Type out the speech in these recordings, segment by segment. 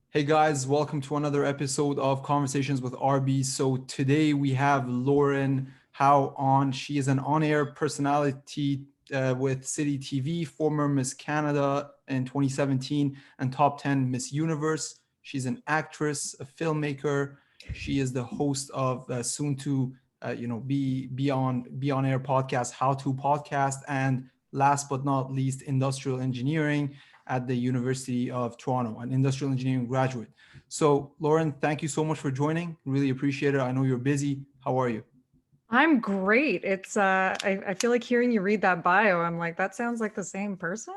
Hey guys, welcome to another episode of Conversations with RB. So today we have Lauren Howe on. She is an on-air personality with CityTV, former Miss Canada in 2017 and top 10 Miss Universe. She's an actress, a filmmaker. She is the host of soon to be on air podcast, How to Podcast, and last but not least, industrial engineering at the University of Toronto, an industrial engineering graduate. So, Lauren, thank you so much for joining. Really appreciate it. I know you're busy. How are you? I'm great. I feel like hearing you read that bio, I'm like, that sounds like the same person.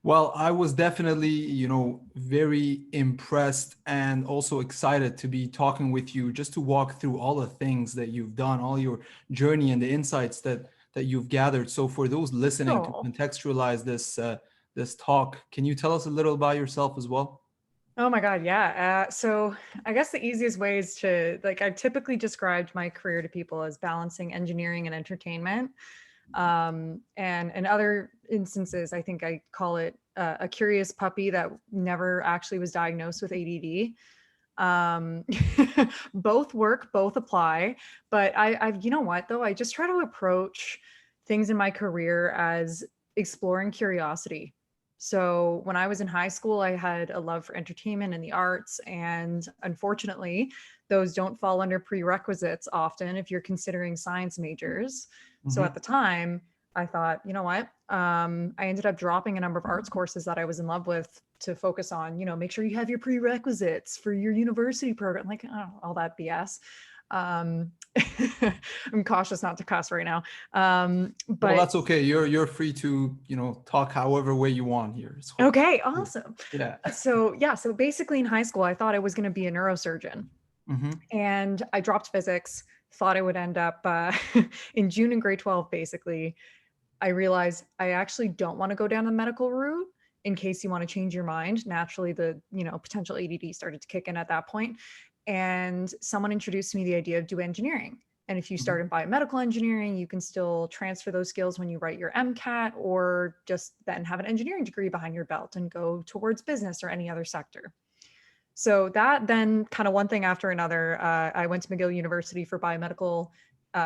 Well, I was definitely, very impressed and also excited to be talking with you just to walk through all the things that you've done, all your journey and the insights that you've gathered. So for those listening to Oh, contextualize this talk, can you tell us a little about yourself as well? oh my God, yeah. So I guess the easiest way is to I've typically described my career to people as balancing engineering and entertainment. And in other instances, I think I call it a curious puppy that never actually was diagnosed with ADD. um Both work, both apply, but I've, you know what though, I just try to approach things in my career as exploring curiosity. So when I was in high school, I had a love for entertainment and the arts, and unfortunately those don't fall under prerequisites often if you're considering science majors. So at Mm-hmm. the time I thought, you know what, I ended up dropping a number of arts courses that I was in love with to focus on, make sure you have your prerequisites for your university program, like, oh, all that BS. Um, I'm cautious not to cuss right now. Well, But that's okay. You're free to, talk however way you want here. So, okay, yeah. awesome. Yeah. So yeah, so basically in high school, I thought I was going to be a neurosurgeon, Mm-hmm. and I dropped physics, thought I would end up in June in grade 12, basically. I realized I actually don't want to go down the medical route in case you want to change your mind. Naturally, the potential ADD started to kick in at that point, and someone introduced me the idea of do engineering. And if you Mm-hmm. start in biomedical engineering, you can still transfer those skills when you write your MCAT, or just then have an engineering degree behind your belt and go towards business or any other sector. So that then kind of one thing after another, I went to McGill University for biomedical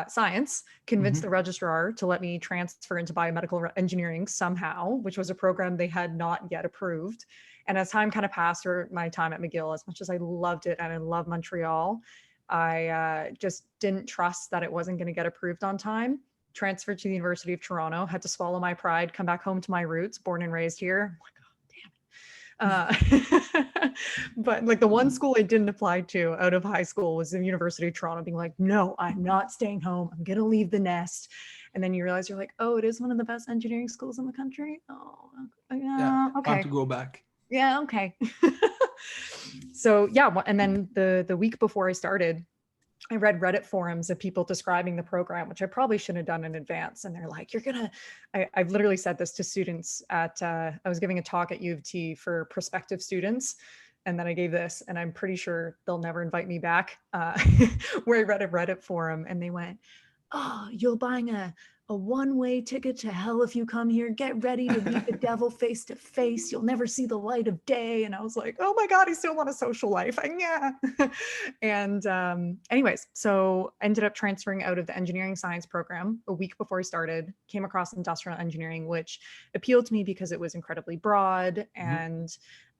science, convinced the Mm-hmm. registrar to let me transfer into biomedical engineering somehow, which was a program they had not yet approved. And as time kind of passed, or my time at McGill, as much as I loved it and I love Montreal, I just didn't trust that it wasn't going to get approved on time. Transferred to the University of Toronto, had to swallow my pride, come back home to my roots, born and raised here. Uh, but like the one school I didn't apply to out of high school was the University of Toronto, being like, no, I'm not staying home. I'm going to leave the nest. And then you realize you're like, oh, it is one of the best engineering schools in the country. Oh, Yeah. yeah, Time to okay. go back. Yeah, okay. So yeah, and then the week before I started, I read Reddit forums of people describing the program, which I probably should have done in advance. And they're like, you're going to, I've literally said this to students I was giving a talk at U of T for prospective students. And then I gave this, and I'm pretty sure they'll never invite me back, where I read a Reddit forum and they went, oh, you're buying a one-way ticket to hell if you come here. Get ready to meet the devil face to face. You'll never see the light of day. And I was like, oh my God, I still want a social life. Yeah. And anyways, so ended up transferring out of the engineering science program a week before I started, came across industrial engineering, which appealed to me because it was incredibly broad. Mm-hmm.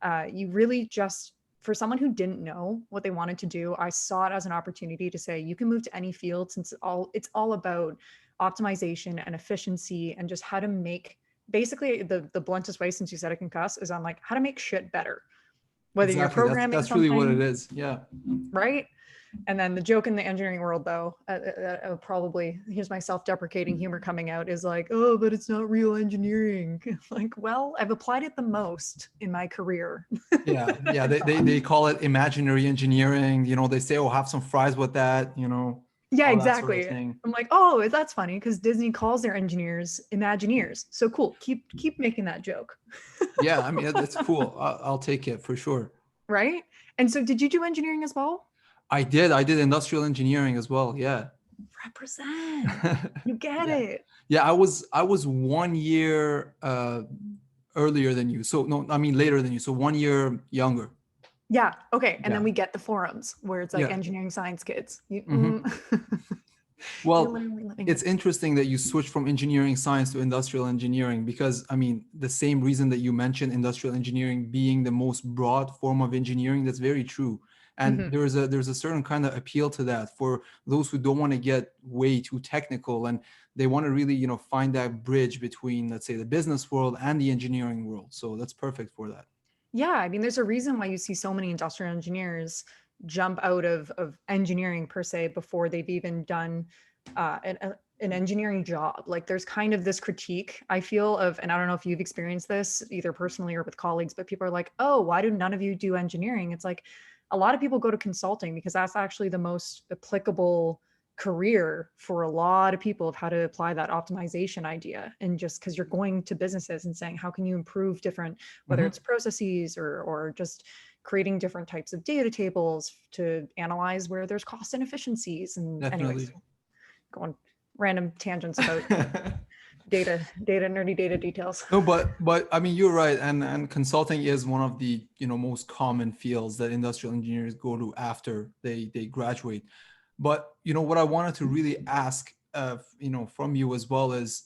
And you really just, for someone who didn't know what they wanted to do, I saw it as an opportunity to say you can move to any field, since it's all about optimization and efficiency and just how to make, basically the bluntest way, since you said I can cuss, is on like how to make shit better. Whether you're Exactly. That's programming that's really what it something, is. Yeah. right? And then the joke in the engineering world, though, probably, here's my self-deprecating humor coming out, is like, oh, but it's not real engineering. Like, well, I've applied it the most in my career. Yeah. Yeah. They call it imaginary engineering. They say, oh, have some fries with that, Yeah, all that sort of exactly. thing. I'm like, oh, that's funny because Disney calls their engineers Imagineers. So cool. Keep making that joke, Yeah. I mean, that's cool. I'll take it for sure. right? And so, did you do engineering as well? I did industrial engineering as well. Yeah. Represent. You get Yeah. it. Yeah. I was 1 year earlier than you. So no, I mean later than you. So 1 year younger. Yeah. Okay. And Yeah. then we get the forums where it's like Yeah. engineering science kids. Well, You're literally living it's it. interesting that you switch from engineering science to industrial engineering, because I mean, the same reason that you mentioned industrial engineering being the most broad form of engineering, that's very true. And there's a certain kind of appeal to that for those who don't want to get way too technical, and they want to really, find that bridge between, let's say, the business world and the engineering world. So that's perfect for that. Yeah. I mean, there's a reason why you see so many industrial engineers jump out of engineering per se before they've even done an engineering job. Like there's kind of this critique I feel of, and I don't know if you've experienced this either personally or with colleagues, but people are like, oh, why do none of you do engineering? It's like a lot of people go to consulting because that's actually the most applicable career for a lot of people of how to apply that optimization idea. And just because you're going to businesses and saying, how can you improve different, whether it's processes or just creating different types of data tables to analyze where there's cost inefficiencies. And anyways, Definitely. go on random tangents about nerdy data details. No, but I mean, you're right, and consulting is one of the most common fields that industrial engineers go to after they graduate. But what I wanted to really ask, from you as well, is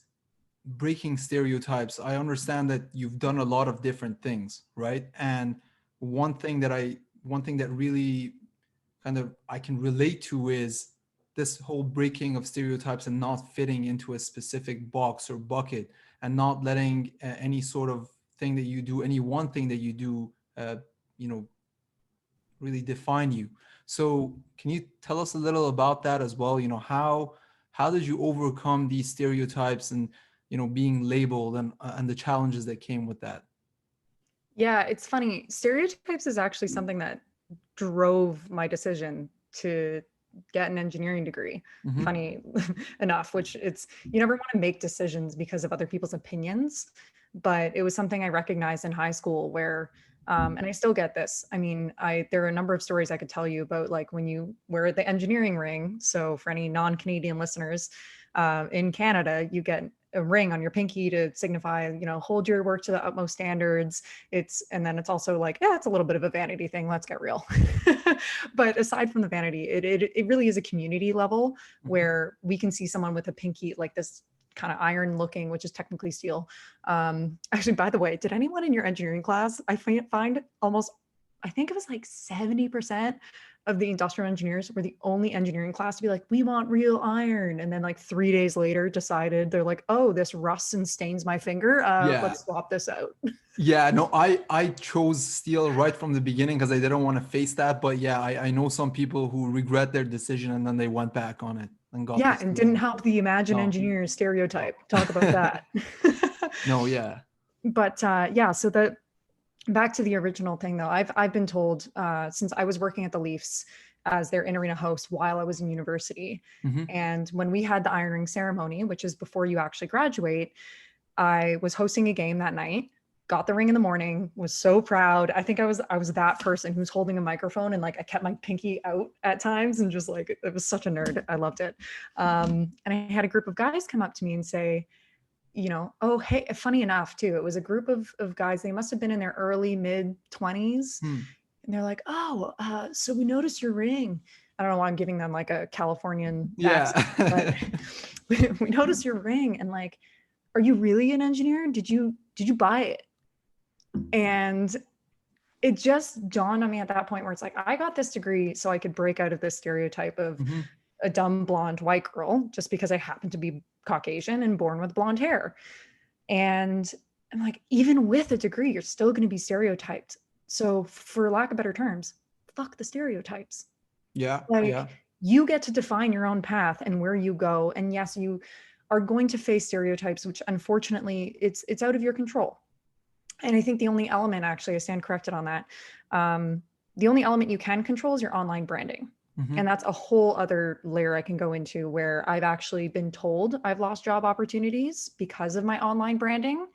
breaking stereotypes. I understand that you've done a lot of different things, right? And one thing that really kind of I can relate to is this whole breaking of stereotypes and not fitting into a specific box or bucket, and not letting any sort of thing that you do, any one thing that you do, you know, really define you. So can you tell us a little about that as well? How did you overcome these stereotypes and being labeled, and the challenges that came with that? Yeah, it's funny. Stereotypes is actually something that drove my decision to get an engineering degree. Mm-hmm. Funny enough, which you never want to make decisions because of other people's opinions, but it was something I recognized in high school where, and I still get this. I mean, there are a number of stories I could tell you about, like when you wear the engineering ring. So for any non-Canadian listeners, in Canada, you get a ring on your pinky to signify, hold your work to the utmost standards. And then it's also like, yeah, it's a little bit of a vanity thing. Let's get real. But aside from the vanity, it really is a community level where we can see someone with a pinky like this kind of iron looking, which is technically steel. Actually, by the way, did anyone in your engineering class, I find almost, I think it was like 70% of the industrial engineers were the only engineering class to be like, we want real iron. And then like 3 days later decided they're like, oh, this rusts and stains my finger. Let's swap this out. Yeah, no, I chose steel right from the beginning because I didn't want to face that. But yeah, I know some people who regret their decision and then they went back on it and got Yeah, and didn't help the Imagine No. engineers stereotype. Talk about that. No, yeah. But yeah, so back to the original thing though, I've been told since I was working at the Leafs as their in-arena host while I was in university. And when we had the Iron Ring ceremony, which is before you actually graduate, I was hosting a game that night, got the ring in the morning, was so proud. I think I was that person who's holding a microphone and like I kept my pinky out at times and just like, it was such a nerd. I loved it. And I had a group of guys come up to me and say, oh, hey, funny enough too, it was a group of guys, they must have been in their early mid 20s. And they're like, oh, so we noticed your ring. I don't know why I'm giving them like a Californian accent, but we noticed your ring and like, are you really an engineer? Did you buy it? And it just dawned on me at that point where it's like, I got this degree so I could break out of this stereotype of a dumb blonde white girl just because I happen to be Caucasian and born with blonde hair. And I'm like, even with a degree, you're still going to be stereotyped. So for lack of better terms, fuck the stereotypes. Yeah. You get to define your own path and where you go. And yes, you are going to face stereotypes, which unfortunately it's out of your control. And I think the only element, actually, I stand corrected on that. The only element you can control is your online branding. And that's a whole other layer I can go into where I've actually been told I've lost job opportunities because of my online branding,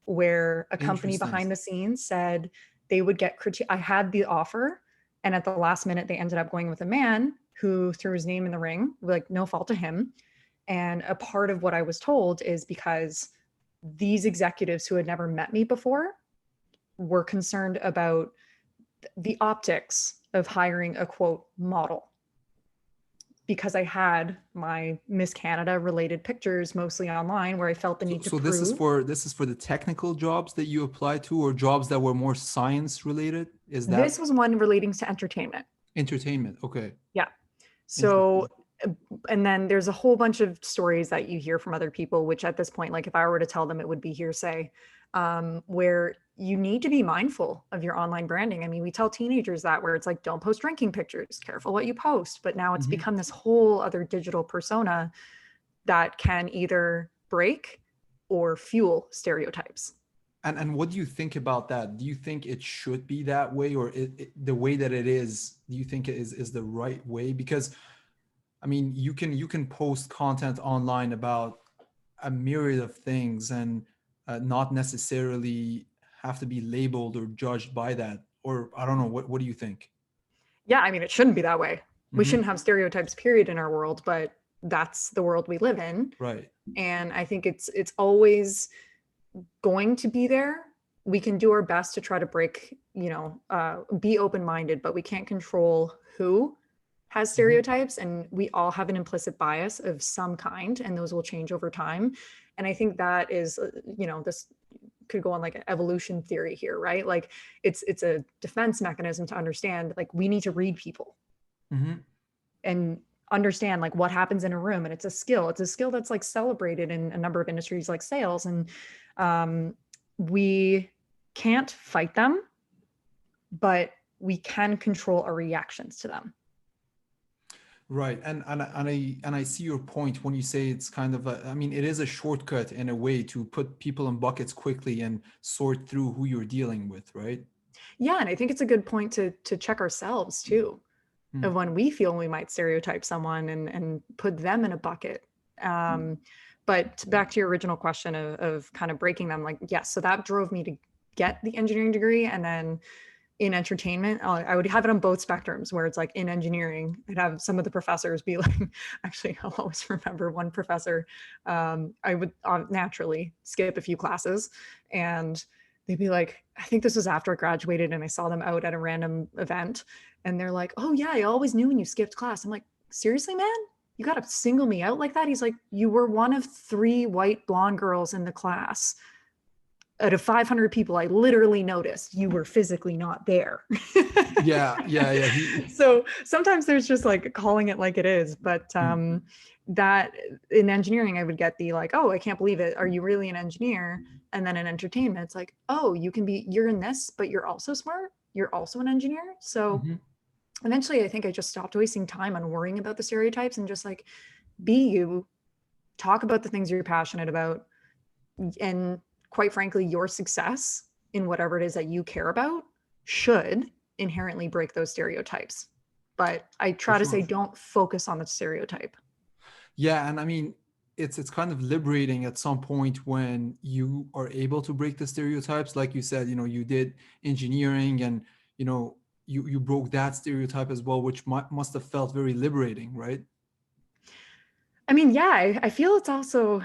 where a company behind the scenes said they would get I had the offer, and at the last minute, they ended up going with a man who threw his name in the ring, like no fault to him. And a part of what I was told is because these executives who had never met me before were concerned about the optics of hiring a quote model, because I had my Miss Canada related pictures mostly online where I felt the need to So prove. this is for the technical jobs that you applied to, or jobs that were more science related? Is that This was one relating to entertainment. entertainment? Okay. Yeah. So, and then there's a whole bunch of stories that you hear from other people, which at this point, like if I were to tell them, it would be hearsay, where you need to be mindful of your online branding. I mean, we tell teenagers that, where it's like, don't post drinking pictures, careful what you post. But now it's Mhm. become this whole other digital persona that can either break or fuel stereotypes. And what do you think about that? Do you think it should be that way, or the way that it is, do you think it is the right way? Because I mean, you can post content online about a myriad of things, and not necessarily have to be labeled or judged by that. Or I don't know. What do you think? Yeah, I mean, it shouldn't be that way. We Hmm. shouldn't have stereotypes, period, in our world, but that's the world we live in. Right. And I think it's always going to be there. We can do our best to try to break, be open-minded, but we can't control who has Mhm. stereotypes, and we all have an implicit bias of some kind, and those will change over time. And I think that is, this could go on like an evolution theory here, right? Like it's a defense mechanism to understand, like, we need to read people Mhm. and understand like what happens in a room. And it's a skill that's like celebrated in a number of industries like sales. And we can't fight them, but we can control our reactions to them. Right. And I see your point when you say it's kind of I mean, it is a shortcut in a way to put people in buckets quickly and sort through who you're dealing with, right? Yeah, and I think it's a good point to check ourselves too, Hmm. of when we feel we might stereotype someone and put them in a bucket. Um, but back to your original question of kind of breaking them, like, yes, so that drove me to get the engineering degree. And then in entertainment, I would have it on both spectrums, where it's like in engineering, I'd have some of the professors be like, actually, I'll always remember one professor, I would naturally skip a few classes, and they'd be like, I think this was after I graduated and I saw them out at a random event. And they're like, oh yeah, I always knew when you skipped class. I'm like, seriously, man? You got to single me out like that? He's like, you were one of 3 white blonde girls in the class. Out of 500 people, I literally noticed you were physically not there. Yeah, yeah, yeah. So sometimes there's just like calling it like it is. But that in engineering, I would get the like, oh, I can't believe it. Are you really an engineer? And then in entertainment, it's like, oh, you're in this, but you're also smart. You're also an engineer. So Mhm. eventually, I think I just stopped wasting time on worrying about the stereotypes and just like, be you, talk about the things you're passionate about, and quite frankly, your success in whatever it is that you care about should inherently break those stereotypes. But I For try to say, sure. don't focus on the stereotype. Yeah, and I mean, it's kind of liberating at some point when you are able to break the stereotypes. Like you said, you did engineering, and you broke that stereotype as well, which must have felt very liberating, right? I mean, yeah, I feel it's also,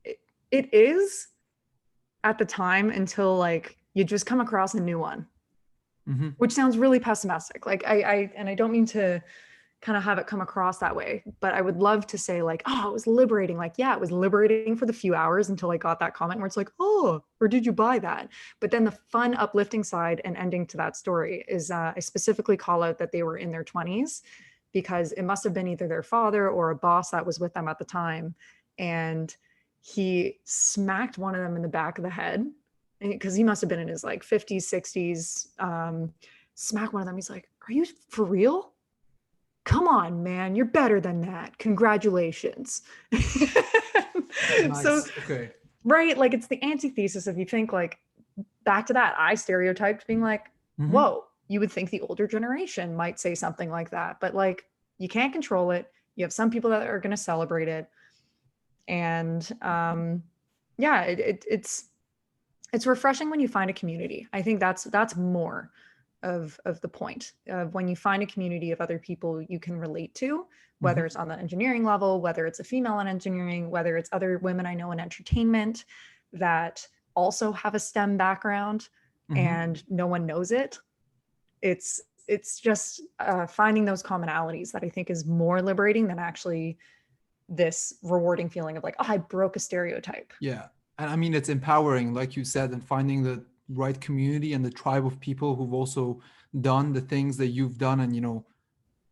it is at the time, until like you just come across a new one, Hmm. which sounds really pessimistic. Like and I don't mean to kind of have it come across that way, but I would love to say like, oh, it was liberating. Like, yeah, it was liberating for the few hours until I got that comment where it's like, oh, or did you buy that? But then the fun, uplifting side and ending to that story is I specifically call out that they were in their 20s, because it must have been either their father or a boss that was with them at the time. And he smacked one of them in the back of the head, because he must have been in his like 50s, 60s, smack one of them. He's like, are you for real? Come on, man, you're better than that. Congratulations. So, Nice. Okay. right, like it's the antithesis. If you think like back to that, I stereotyped being like, Hmm. whoa, you would think the older generation might say something like that, but like you can't control it. You have some people that are going to celebrate it. And yeah, it's refreshing when you find a community. I think that's more of the point of when you find a community of other people you can relate to, whether Hmm. it's on the engineering level, whether it's a female in engineering, whether it's other women I know in entertainment, that also have a STEM background and no one knows it. It's just finding those commonalities that I think is more liberating than actually this rewarding feeling of like, oh, I broke a stereotype. Yeah. And I mean, it's empowering, like you said, and finding the right community and the tribe of people who've also done the things that you've done. And,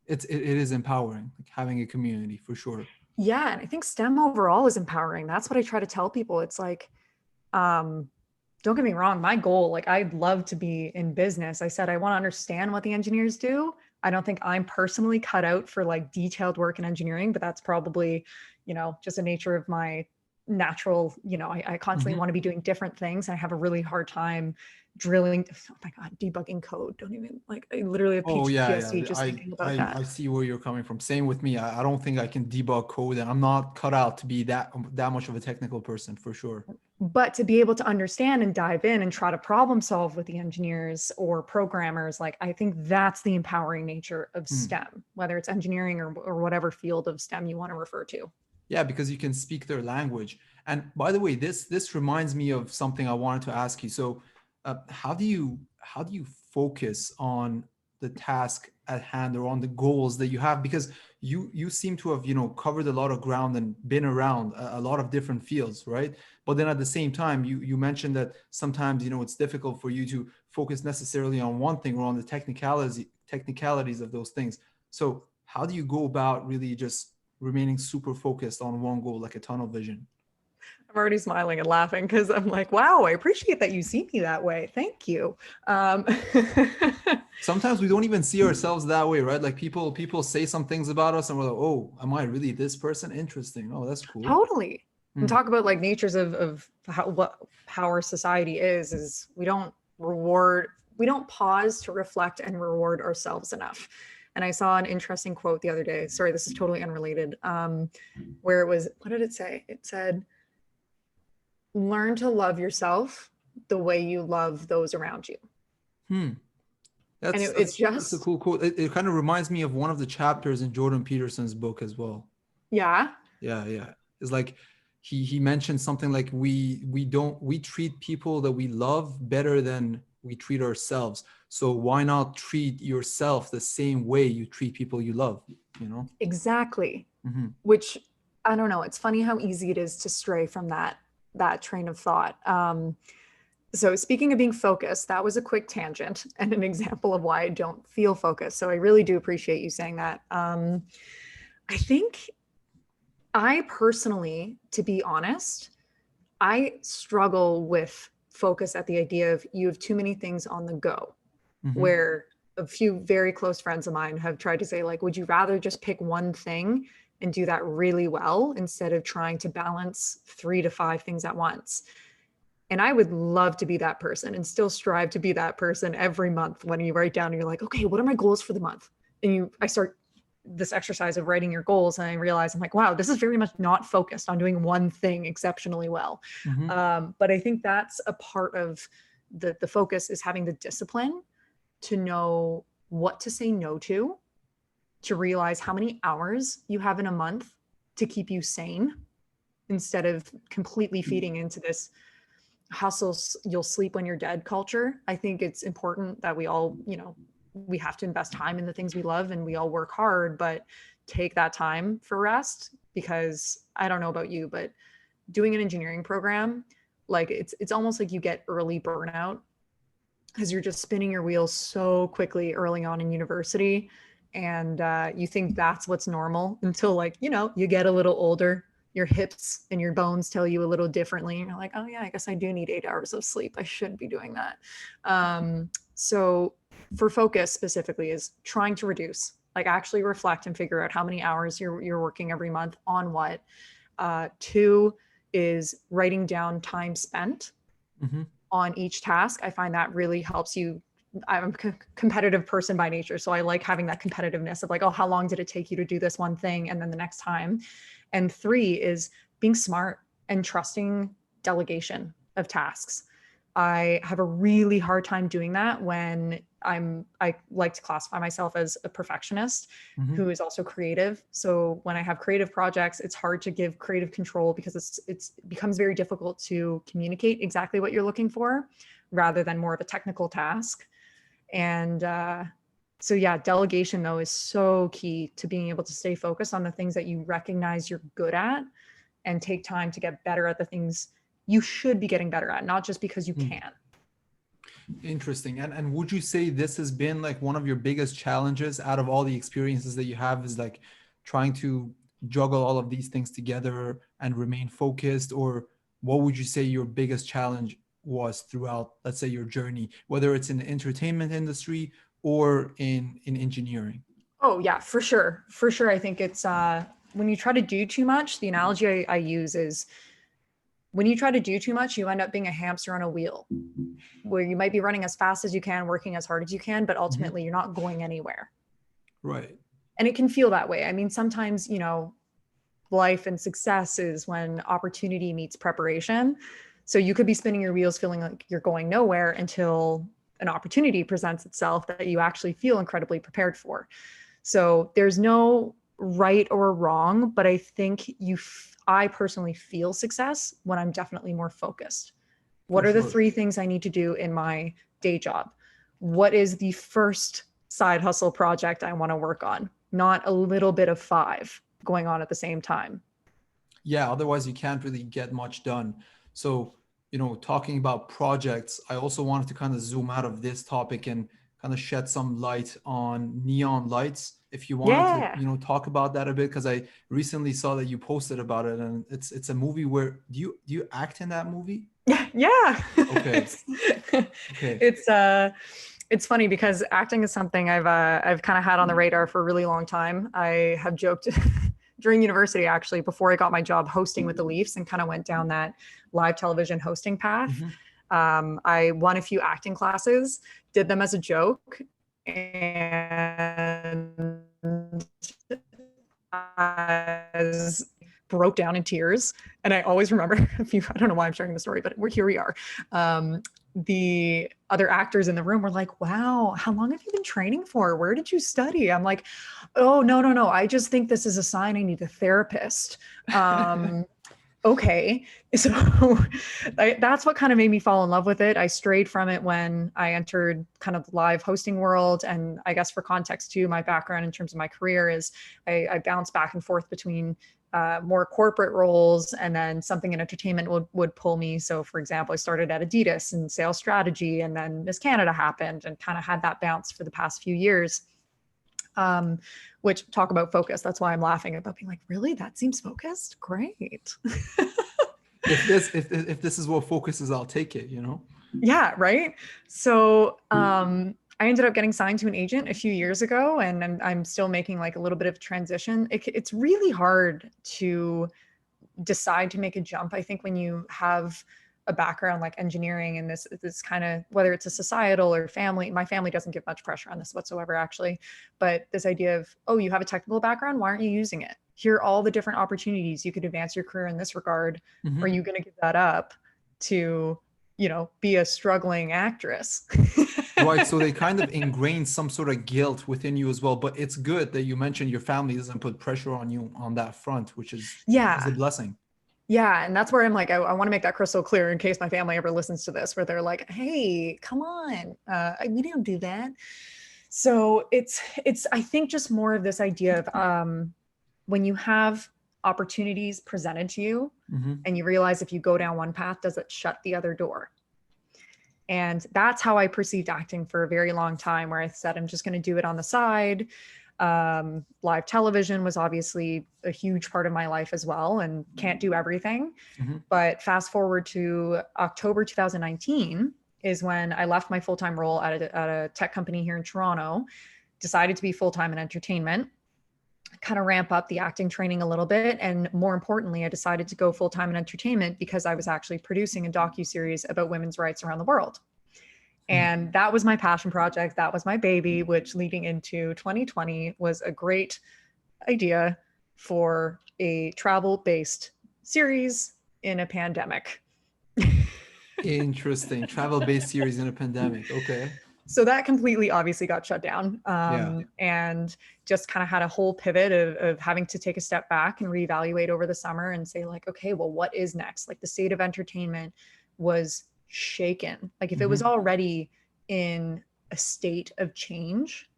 it is empowering, like having a community for sure. Yeah. And I think STEM overall is empowering. That's what I try to tell people. It's like, don't get me wrong, my goal, like I'd love to be in business. I said, I want to understand what the engineers do. I don't think I'm personally cut out for like detailed work in engineering, but that's probably, just the nature of my natural, I constantly want to be doing different things. And I have a really hard time drilling, oh my God, debugging code. Don't even like, I literally have Oh PTSD yeah. just thinking about I that. see where you're coming from. Same with me. I don't think I can debug code, and I'm not cut out to be that much of a technical person for sure. But to be able to understand and dive in and try to problem solve with the engineers or programmers, like I think that's the empowering nature of STEM, whether it's engineering or whatever field of STEM you want to refer to. Yeah, because you can speak their language. And by the way, this reminds me of something I wanted to ask you. So, how do you focus on the task at hand or on the goals that you have? Because you seem to have covered a lot of ground and been around a lot of different fields, right? But then at the same time, you mentioned that sometimes it's difficult for you to focus necessarily on one thing or on the technicalities of those things. So how do you go about really just remaining super focused on one goal, like a tunnel vision? I'm already smiling and laughing because I'm like, wow, I appreciate that you see me that way. Thank you. Sometimes we don't even see ourselves that way, right? Like people say some things about us and we're like, oh, am I really this person? Interesting. Oh, that's cool. Totally. And talk about like natures of how our society is we don't pause to reflect and reward ourselves enough. And I saw an interesting quote the other day. Sorry, this is totally unrelated. Where it was, what did it say? It said, learn to love yourself the way you love those around you. That's a cool quote. It kind of reminds me of one of the chapters in Jordan Peterson's book as well. Yeah. It's like he mentioned something like we treat people that we love better than we treat ourselves. So why not treat yourself the same way you treat people you love? Exactly. Which I don't know. It's funny how easy it is to stray from that train of thought. So speaking of being focused, that was a quick tangent and an example of why I don't feel focused. So I really do appreciate you saying that. I think I personally, to be honest, I struggle with focus at the idea of you have too many things on the go, where a few very close friends of mine have tried to say, like, would you rather just pick one thing and do that really well instead of trying to balance 3 to 5 things at once? And I would love to be that person and still strive to be that person every month when you write down and you're like, okay, what are my goals for the month? And I start this exercise of writing your goals and I realize I'm like, wow, this is very much not focused on doing one thing exceptionally well. But I think that's a part of the focus is having the discipline to know what to say no to realize how many hours you have in a month to keep you sane instead of completely feeding into this hustle, you'll sleep when you're dead culture. I think it's important that we all, we have to invest time in the things we love and we all work hard, but take that time for rest, because I don't know about you, but doing an engineering program, like it's almost like you get early burnout because you're just spinning your wheels so quickly early on in university. And you think that's what's normal until you get a little older, your hips and your bones tell you a little differently. And you're like, oh yeah, I guess I do need 8 hours of sleep. I should be doing that. So for focus specifically is trying to reduce, like actually reflect and figure out how many hours you're working every month on what. 2 is writing down time spent on each task. I find that really helps you. I'm a competitive person by nature. So I like having that competitiveness of like, oh, how long did it take you to do this one thing? And then the next time. And 3 is being smart and trusting delegation of tasks. I have a really hard time doing that when I like to classify myself as a perfectionist Mhm. who is also creative. So when I have creative projects, it's hard to give creative control because it becomes very difficult to communicate exactly what you're looking for rather than more of a technical task. And so yeah, delegation though is so key to being able to stay focused on the things that you recognize you're good at and take time to get better at the things you should be getting better at, not just because you can. Interesting. And would you say this has been like one of your biggest challenges out of all the experiences that you have, is like trying to juggle all of these things together and remain focused? Or what would you say your biggest challenge was throughout, let's say, your journey, whether it's in the entertainment industry or in engineering? Oh yeah, for sure. For sure. I think it's when you try to do too much, the analogy I use is when you try to do too much, you end up being a hamster on a wheel where you might be running as fast as you can, working as hard as you can, but ultimately you're not going anywhere. Right. And it can feel that way. I mean, sometimes, life and success is when opportunity meets preparation. So you could be spinning your wheels feeling like you're going nowhere until an opportunity presents itself that you actually feel incredibly prepared for. So there's no right or wrong, but I think I personally feel success when I'm definitely more focused. What For are the sure. 3 things I need to do in my day job? What is the first side hustle project I want to work on? Not a little bit of 5 going on at the same time. Yeah, otherwise you can't really get much done. So, talking about projects, I also wanted to kind of zoom out of this topic and kind of shed some light on neon lights. If you wanted to, Yeah. talk about that a bit, because I recently saw that you posted about it, and it's a movie where do you act in that movie? Yeah. Okay. it's Okay. it's uh it's funny because acting is something I've kind of had on the radar for a really long time. I have joked during university, actually, before I got my job hosting with the Leafs and kind of went down that live television hosting path. Hmm. I won a few acting classes, did them as a joke, and as broke down in tears. And I always remember I don't know why I'm sharing the story, but here we are. The other actors in the room were like, wow, how long have you been training for? Where did you study? I'm like, oh, no. I just think this is a sign I need a therapist. Okay. So that's what kind of made me fall in love with it. I strayed from it when I entered kind of the live hosting world. And I guess for context too, my background in terms of my career is I bounced back and forth between more corporate roles, and then something in entertainment would pull me. So for example, I started at Adidas in sales strategy, and then Miss Canada happened and kind of had that bounce for the past few years. Which, talk about focus. That's why I'm laughing about being like, really? That seems focused? Great. If this is what focus is, I'll take it, Yeah, right. So I ended up getting signed to an agent a few years ago, and I'm still making like a little bit of transition. It's really hard to decide to make a jump. I think when you have a background like engineering and this kind of, whether it's a societal or family, my family doesn't give much pressure on this whatsoever, actually. But this idea of, oh, you have a technical background, why aren't you using it? Here are all the different opportunities you could advance your career in this regard. Are Mhm. you going to give that up to, be a struggling actress? Right. So they kind of ingrain some sort of guilt within you as well. But it's good that you mentioned your family doesn't put pressure on you on that front, which is a Yeah. blessing. Yeah. And that's where I'm like, I want to make that crystal clear in case my family ever listens to this, where they're like, hey, come on. We don't do that. So it's, I think, just more of this idea of when you have opportunities presented to you Hmm. and you realize if you go down one path, does it shut the other door? And that's how I perceived acting for a very long time, where I said, I'm just going to do it on the side. Live television was obviously a huge part of my life as well, and can't do everything. Hmm. But fast forward to October 2019 is when I left my full-time role at a tech company here in Toronto, decided to be full-time in entertainment, kind of ramp up the acting training a little bit. And more importantly, I decided to go full-time in entertainment because I was actually producing a docuseries about women's rights around the world. And that was my passion project. That was my baby, which leading into 2020 was a great idea for a travel-based series in a pandemic. Interesting. Travel-based series in a pandemic. Okay. So that completely obviously got shut down, Yeah. and just kind of had a whole pivot of having to take a step back and reevaluate over the summer and say like, okay, well, what is next? Like the state of entertainment was shaken. Like if it was already in a state of change,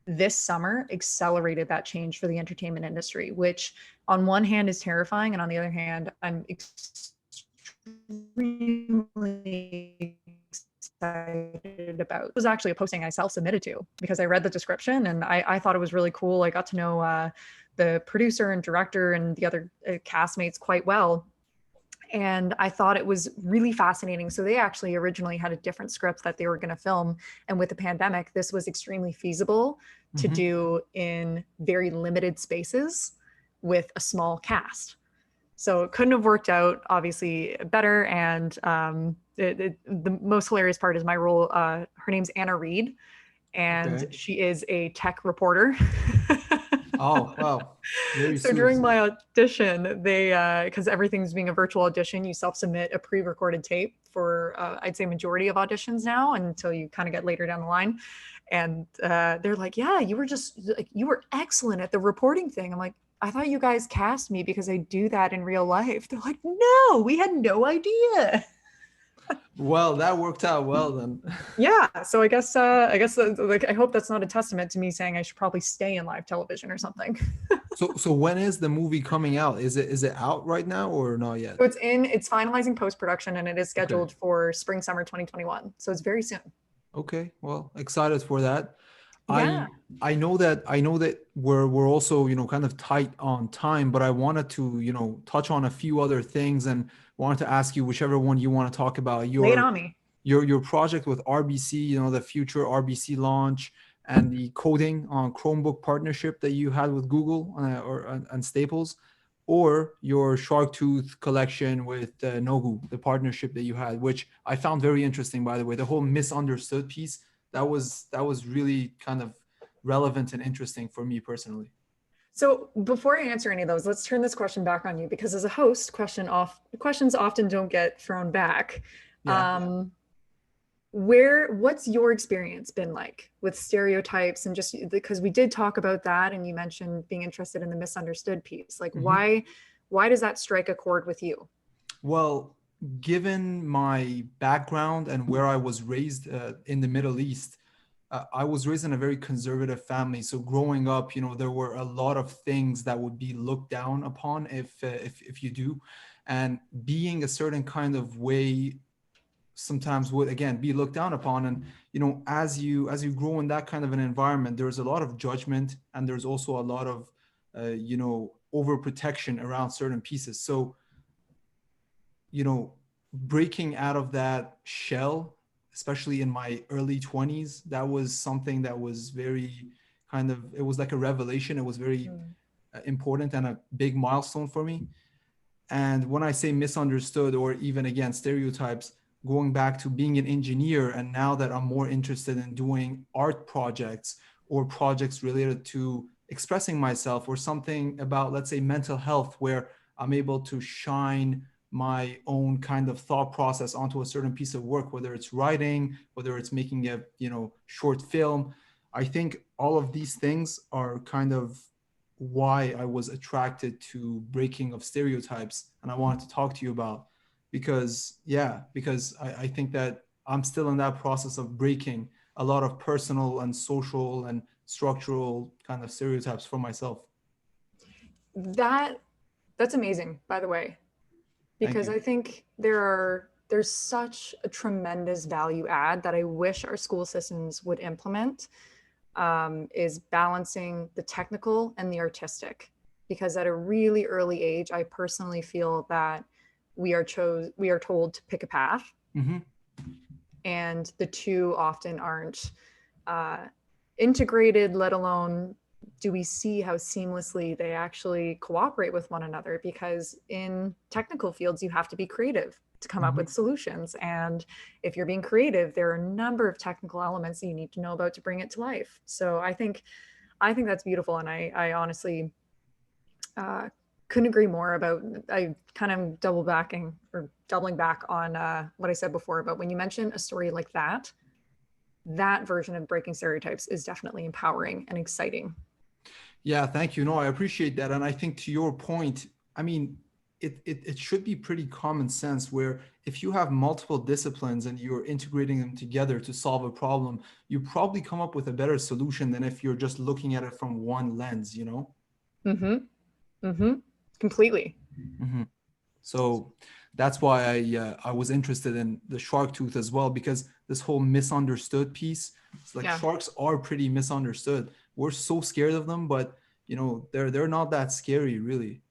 this summer accelerated that change for the entertainment industry, which on one hand is terrifying. And on the other hand, I'm extremely excited about. It was actually a posting I self-submitted to because I read the description and I thought it was really cool. I got to know the producer and director and the other castmates quite well. And I thought it was really fascinating. So they actually originally had a different script that they were going to film. And with the pandemic, this was extremely feasible to do in very limited spaces with a small cast. So it couldn't have worked out obviously better. And the most hilarious part is my role. Her name's Anna Reed, and she is a tech reporter. Oh, wow. Very So during soon. my audition, they, because everything's being a virtual audition, you self-submit a pre-recorded tape for, I'd say majority of auditions now until you kind of get later down the line. And they're like, yeah, you were excellent at the reporting thing. I'm like, I thought you guys cast me because I do that in real life. They're like, no, we had no idea. Well, that worked out well then. Yeah. So I guess like, I hope that's not a testament to me saying I should probably stay in live television or something. So when is the movie coming out? Is it out right now or not yet? So it's finalizing post-production and it is Okay. scheduled for spring, summer 2021. So it's very soon. Okay. Well, excited for that. Yeah. I know that we're also, kind of tight on time, but I wanted to, touch on a few other things and wanted to ask you whichever one you want to talk about. Lay it on me. Your project with RBC, the future RBC launch and the coding on Chromebook partnership that you had with Google and Staples, or your Sharktooth collection with Nogu, the partnership that you had, which I found very interesting, by the way. The whole misunderstood piece, that was really kind of relevant and interesting for me personally. So before I answer any of those, let's turn this question back on you because as a host, questions often don't get thrown back. Yeah. What's your experience been like with stereotypes, and just because we did talk about that and you mentioned being interested in the misunderstood piece, like why does that strike a chord with you? Well, given my background and where I was raised in the Middle East, I was raised in a very conservative family. So growing up, there were a lot of things that would be looked down upon if you do, and being a certain kind of way sometimes would again be looked down upon. And as you grow in that kind of an environment, there's a lot of judgment and there's also a lot of overprotection around certain pieces. So breaking out of that shell, especially in my early 20s, that was something that was very it was like a revelation. It was very important and a big milestone for me. And when I say misunderstood or even again stereotypes, going back to being an engineer, and now that I'm more interested in doing art projects or projects related to expressing myself or something about, let's say, mental health, where I'm able to shine my own kind of thought process onto a certain piece of work, whether it's writing, whether it's making a short film. I think all of these things are kind of why I was attracted to breaking of stereotypes, and I wanted to talk to you about, because I think that I'm still in that process of breaking a lot of personal and social and structural kind of stereotypes for myself. That's amazing, by the way, Thank because you. I think there's such a tremendous value add that I wish our school systems would implement, is balancing the technical and the artistic. Because at a really early age, I personally feel that we are told to pick a path, Mm-hmm. and the two often aren't integrated, let alone do we see how seamlessly they actually cooperate with one another. Because in technical fields, you have to be creative to come up with solutions. And if you're being creative, there are a number of technical elements that you need to know about to bring it to life. So I think that's beautiful. And I honestly couldn't agree more about, I kind of doubling back on what I said before about when you mention a story like that, that version of breaking stereotypes is definitely empowering and exciting. Yeah, thank you. No, I appreciate that. And I think to your point, I mean, it should be pretty common sense where if you have multiple disciplines and you're integrating them together to solve a problem, you probably come up with a better solution than if you're just looking at it from one lens, you know? Mm-hmm. Mm-hmm. Completely. Mm-hmm. So that's why I was interested in the Sharktooth as well, because this whole misunderstood piece, it's like Yeah. sharks are pretty misunderstood. We're so scared of them, but you know, they're not that scary, really.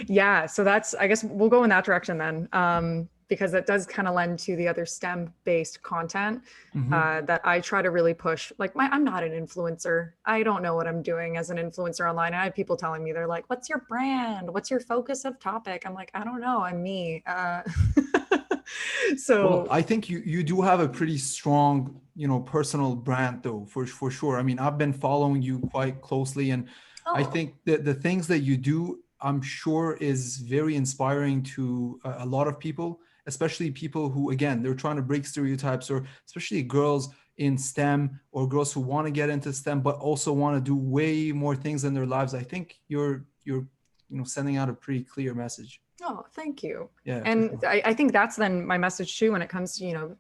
Yeah. So that's, I guess we'll go in that direction then, because that does kind of lend to the other STEM based content Mm-hmm. that I try to really push. Like I'm not an influencer. I don't know what I'm doing as an influencer online. I have people telling me, they're like, what's your brand? What's your focus of topic? I'm like, I don't know. I'm me. Well, So I think you do have a pretty strong, you know, personal brand though, for sure. I mean, I've been following you quite closely, and I oh, think that the things that you do, I'm sure, is very inspiring to a lot of people, especially people who, again, they're trying to break stereotypes, or especially girls in STEM or girls who want to get into STEM but also want to do way more things in their lives. I think you're you know, sending out a pretty clear message. oh, thank you. Yeah, for And sure. I think that's then my message too when it comes to,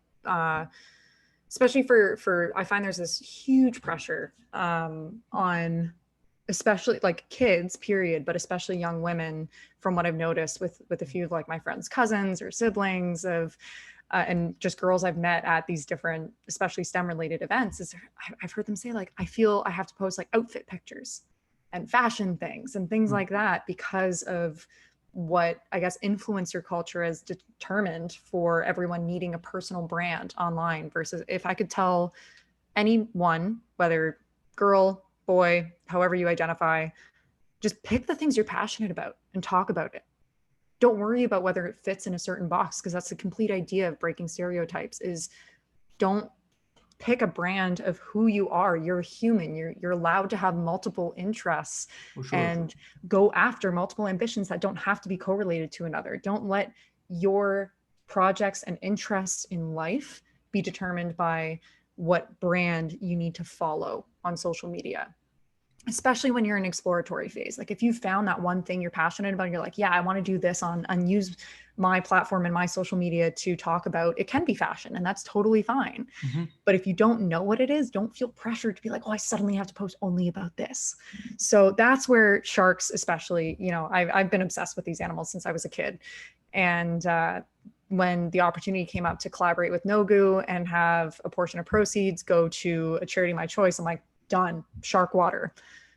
especially for I find there's this huge pressure on especially like kids period, but especially young women, from what I've noticed with a few of like my friends cousins or siblings of and just girls I've met at these different especially STEM related events is I've heard them say like I feel I have to post like outfit pictures and fashion things and things Mm. like that because of what I guess influencer culture has determined for everyone needing a personal brand online versus if I could tell anyone, whether girl, boy, however you identify, just pick the things you're passionate about and talk about it. Don't worry about whether it fits in a certain box because that's the complete idea of breaking stereotypes is don't pick a brand of who you are. You're a human. You're allowed to have multiple interests For sure. and go after multiple ambitions that don't have to be correlated to another. Don't let your projects and interests in life be determined by what brand you need to follow on social media, especially when you're in exploratory phase. Like if you found that one thing you're passionate about, you're like, yeah, I want to do this on and use my platform and my social media to talk about, it can be fashion and that's totally fine. Mhm. But if you don't know what it is, don't feel pressured to be like, oh, I suddenly have to post only about this. So that's where sharks, especially, I've been obsessed with these animals since I was a kid. And when the opportunity came up to collaborate with Nogu and have a portion of proceeds go to a charity of my choice, I'm like, done, shark water.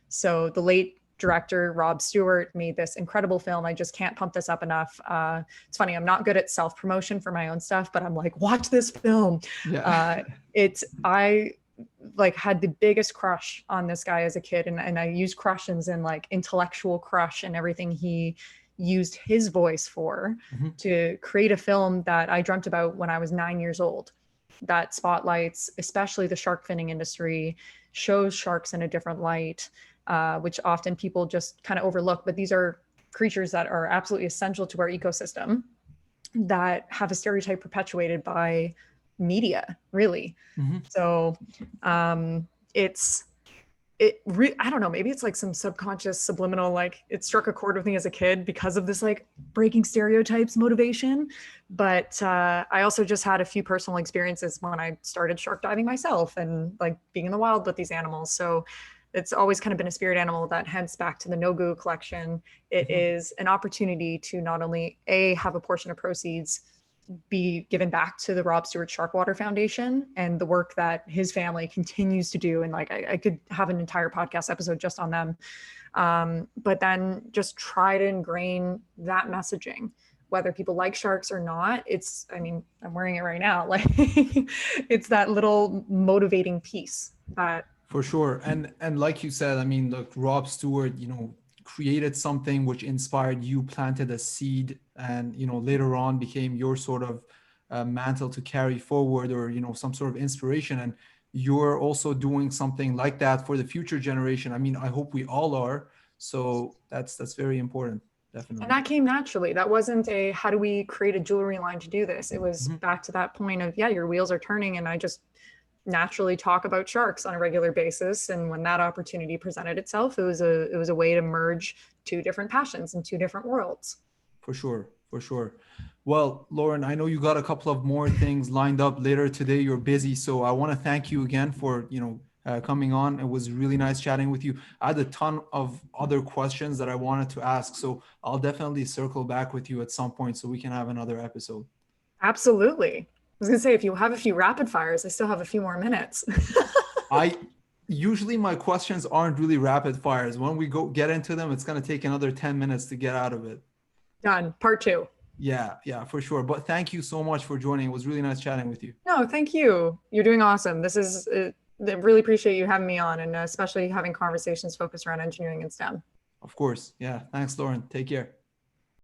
So the late director Rob Stewart made this incredible film. I just can't pump this up enough. It's funny, I'm not good at self-promotion for my own stuff, but I'm like, watch this film. Yeah. I like had the biggest crush on this guy as a kid, and I used crush as in like intellectual crush and everything he used his voice for Mhm. to create a film that I dreamt about when I was 9 years old, that spotlights especially the shark finning industry, shows sharks in a different light, which often people just kind of overlook. But these are creatures that are absolutely essential to our ecosystem that have a stereotype perpetuated by media, really. Mhm. So it's I don't know, maybe it's like some subconscious subliminal, like it struck a chord with me as a kid because of this like breaking stereotypes motivation. But I also just had a few personal experiences when I started shark diving myself and like being in the wild with these animals. So it's always kind of been a spirit animal that hence back to the Nogu collection. It Mhm. is an opportunity to not only have a portion of proceeds be given back to the Rob Stewart Sharkwater Foundation and the work that his family continues to do. And like, I could have an entire podcast episode just on them. But then just try to ingrain that messaging, whether people like sharks or not. I mean, I'm wearing it right now. Like it's that little motivating piece that, For sure. And like you said, I mean, look, Rob Stewart, you know, created something which inspired you, planted a seed, and you know, later on became your sort of mantle to carry forward, or you know, some sort of inspiration. And you're also doing something like that for the future generation. I mean, I hope we all are. So that's very important, and definitely. that came naturally. That wasn't a, how do we create a jewelry line to do this? It was Mhm. back to that point of, yeah, your wheels are turning. And I just naturally talk about sharks on a regular basis. And when that opportunity presented itself, it was a way to merge two different passions and two different worlds. For sure, for sure. Well, Lauren, I know you got a couple of more things lined up later today. You're busy, so I want to thank you again for coming on. It was really nice chatting with you. I had a ton of other questions that I wanted to ask, so I'll definitely circle back with you at some point so we can have another episode. Absolutely. I was gonna say, if you have a few rapid fires, I still have a few more minutes. I usually my questions aren't really rapid fires. When we get into them, it's going to take another 10 minutes to get out of it. Done. Part 2. Yeah, for sure. But thank you so much for joining. It was really nice chatting with you. No, thank you. You're doing awesome. This is, I really appreciate you having me on, and especially having conversations focused around engineering and STEM. Of course. Yeah. Thanks, Lauren. Take care.